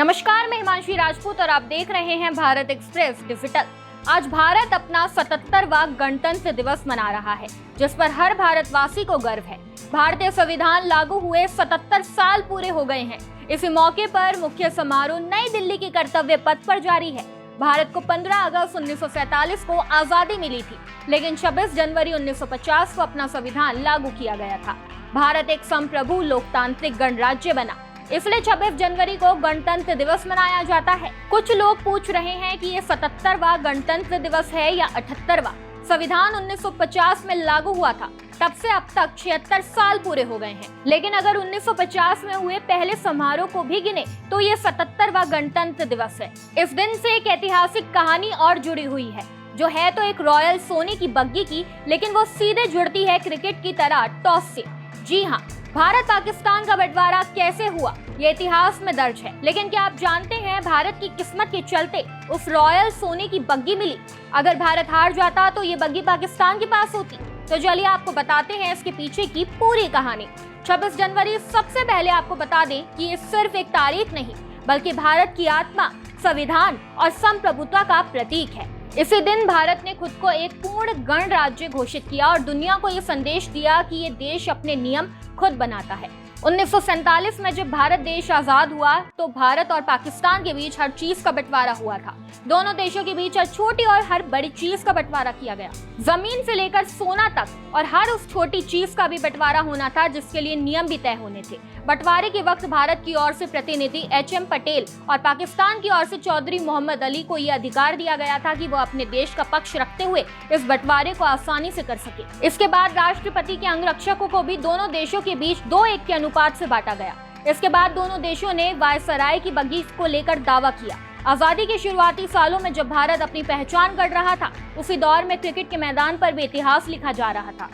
नमस्कार, मैं हिमांशी राजपूत और आप देख रहे हैं भारत एक्सप्रेस डिजिटल। आज भारत अपना 77वां गणतंत्र दिवस मना रहा है, जिस पर हर भारतवासी को गर्व है। भारतीय संविधान लागू हुए 77 साल पूरे हो गए हैं। इसी मौके पर मुख्य समारोह नई दिल्ली के कर्तव्य पथ पर जारी है। भारत को 15 अगस्त 1947 को आजादी मिली थी, लेकिन 26 जनवरी 1950 को अपना संविधान लागू किया गया था। भारत एक संप्रभु लोकतांत्रिक गणराज्य बना, इसलिए 26 जनवरी को गणतंत्र दिवस मनाया जाता है। कुछ लोग पूछ रहे हैं कि ये 77वां गणतंत्र दिवस है या 78वां। संविधान 1950 में लागू हुआ था, तब से अब तक 76 साल पूरे हो गए हैं। लेकिन अगर 1950 में हुए पहले समारोह को भी गिने तो ये 77वां गणतंत्र दिवस है। इस दिन से एक ऐतिहासिक कहानी और जुड़ी हुई है, जो है तो एक रॉयल सोने की बग्गी की, लेकिन वो सीधे जुड़ती है क्रिकेट की तरह टॉस से। जी हाँ, भारत पाकिस्तान का बंटवारा कैसे हुआ ये इतिहास में दर्ज है। लेकिन क्या आप जानते हैं भारत की किस्मत के चलते उस रॉयल सोने की बग्गी मिली। अगर भारत हार जाता तो ये बग्गी पाकिस्तान के पास होती। तो चलिए आपको बताते हैं इसके पीछे की पूरी कहानी। 26 जनवरी सबसे पहले आपको बता दें कि ये सिर्फ एक तारीख नहीं, बल्कि भारत की आत्मा, संविधान और संप्रभुता का प्रतीक है। इसी दिन भारत ने खुद को एक पूर्ण गणराज्य घोषित किया और दुनिया को ये संदेश दिया कि ये देश अपने नियम खुद बनाता है। 1947 में जब भारत देश आजाद हुआ तो भारत और पाकिस्तान के बीच हर चीज का बंटवारा हुआ था। दोनों देशों के बीच हर छोटी और हर बड़ी चीज का बंटवारा किया गया। जमीन से लेकर सोना तक और हर उस छोटी चीज का भी बंटवारा होना था, जिसके लिए नियम भी तय होने थे। बंटवारे के वक्त भारत की ओर से प्रतिनिधि एच.एम. पटेल और पाकिस्तान की ओर से चौधरी मोहम्मद अली को यह अधिकार दिया गया था कि वो अपने देश का पक्ष रखते हुए इस बंटवारे को आसानी से कर सके। इसके बाद राष्ट्रपति के अंगरक्षकों को भी दोनों देशों के बीच 2:1 के अनुपात से बांटा गया। इसके बाद दोनों देशों ने वायसराय की बग्गी को लेकर दावा किया। आजादी के शुरुआती सालों में जब भारत अपनी पहचान कर रहा था, उसी दौर में क्रिकेट के मैदान पर भी इतिहास लिखा जा रहा था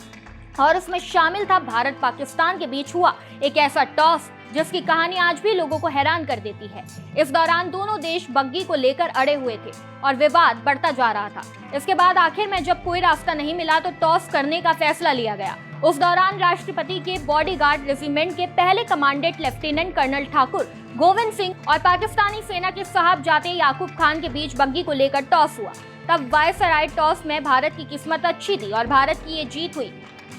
और उसमें शामिल था भारत पाकिस्तान के बीच हुआ एक ऐसा टॉस जिसकी कहानी आज भी लोगों को हैरान कर देती है। इस दौरान दोनों देश बग्गी को लेकर अड़े हुए थे और विवाद बढ़ता जा रहा था। इसके बाद आखिर में जब कोई रास्ता नहीं मिला तो टॉस करने का फैसला लिया गया। उस दौरान राष्ट्रपति के बॉडीगार्ड रेजिमेंट के पहले commandant lieutenant colonel Thakur Govind Singh और पाकिस्तानी सेना के साहबजादे याकूब खान के बीच बग्गी को लेकर टॉस हुआ। तब वायसराय टॉस में भारत की किस्मत अच्छी थी और भारत की ये जीत हुई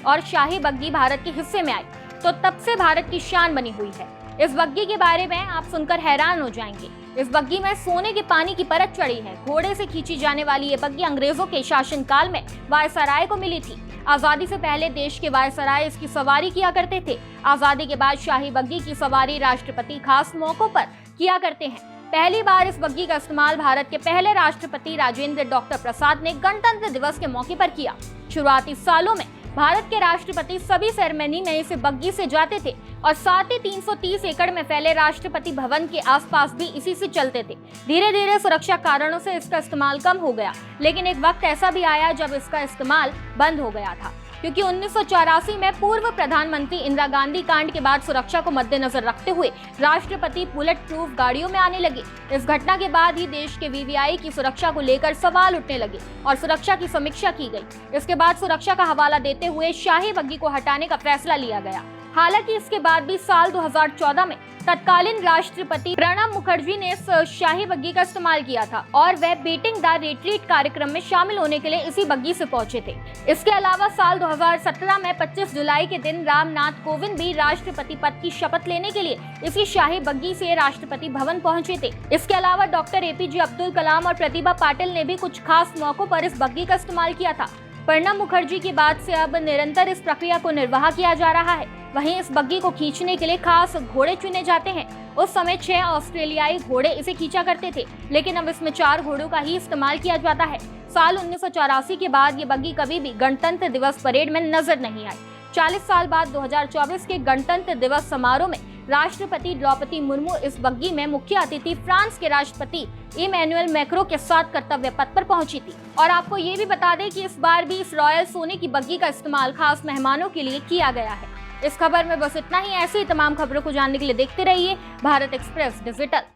और शाही बग्गी भारत के हिस्से में आई। तो तब से भारत की शान बनी हुई है। इस बग्गी के बारे में आप सुनकर हैरान हो जाएंगे। इस बग्गी में सोने के पानी की परत चढ़ी है। घोड़े से खींची जाने वाली ये बग्गी अंग्रेजों के शासनकाल में वायसराय को मिली थी। आजादी से पहले देश के वायसराय इसकी सवारी किया करते थे। आजादी के बाद शाही बग्गी की सवारी राष्ट्रपति खास मौकों पर किया करते हैं। पहली बार इस बग्गी का इस्तेमाल भारत के पहले राष्ट्रपति राजेंद्र डॉक्टर प्रसाद ने गणतंत्र दिवस के मौके पर किया। शुरुआती सालों में भारत के राष्ट्रपति सभी सेरेमनी में इसे बग्गी से जाते थे और साथ ही 330 एकड़ में फैले राष्ट्रपति भवन के आसपास भी इसी से चलते थे। धीरे धीरे सुरक्षा कारणों से इसका इस्तेमाल कम हो गया, लेकिन एक वक्त ऐसा भी आया जब इसका इस्तेमाल बंद हो गया था, क्योंकि 1984 में पूर्व प्रधानमंत्री इंदिरा गांधी कांड के बाद सुरक्षा को मद्देनजर रखते हुए राष्ट्रपति बुलेट प्रूफ गाड़ियों में आने लगे। इस घटना के बाद ही देश के वीवीआई की सुरक्षा को लेकर सवाल उठने लगे और सुरक्षा की समीक्षा की गई। इसके बाद सुरक्षा का हवाला देते हुए शाही बग्गी को हटाने का फैसला लिया गया। हालांकि इसके बाद भी साल 2014 में तत्कालीन राष्ट्रपति प्रणब मुखर्जी ने इस शाही बग्गी का इस्तेमाल किया था और वह बीटिंग द रिट्रीट कार्यक्रम में शामिल होने के लिए इसी बग्गी से पहुंचे थे। इसके अलावा साल 2017 में 25 जुलाई के दिन रामनाथ कोविंद भी राष्ट्रपति पद की शपथ लेने के लिए इसी शाही बग्गी से राष्ट्रपति भवन पहुंचे थे। इसके अलावा डॉक्टर एपीजे अब्दुल कलाम और प्रतिभा पाटिल ने भी कुछ खास मौकों पर इस बग्गी का इस्तेमाल किया था। प्रणब मुखर्जी के बाद से अब निरंतर इस प्रक्रिया को निर्वाह किया जा रहा है। वहीं इस बग्गी को खींचने के लिए खास घोड़े चुने जाते हैं। उस समय 6 ऑस्ट्रेलियाई घोड़े इसे खींचा करते थे, लेकिन अब इसमें 4 घोड़ों का ही इस्तेमाल किया जाता है। साल 1984 के बाद ये बग्गी कभी भी गणतंत्र दिवस परेड में नजर नहीं आई। 40 साल बाद 2024 के गणतंत्र दिवस समारोह में राष्ट्रपति द्रौपदी मुर्मू इस बग्गी में मुख्य अतिथि फ्रांस के राष्ट्रपति इमैनुअल मैक्रों के साथ कर्तव्य पथ पर पहुंची थी। और आपको ये भी बता दें कि इस बार भी इस रॉयल सोने की बग्गी का इस्तेमाल खास मेहमानों के लिए किया गया है। इस खबर में बस इतना ही। ऐसी तमाम खबरों को जानने के लिए देखते रहिए भारत एक्सप्रेस डिजिटल।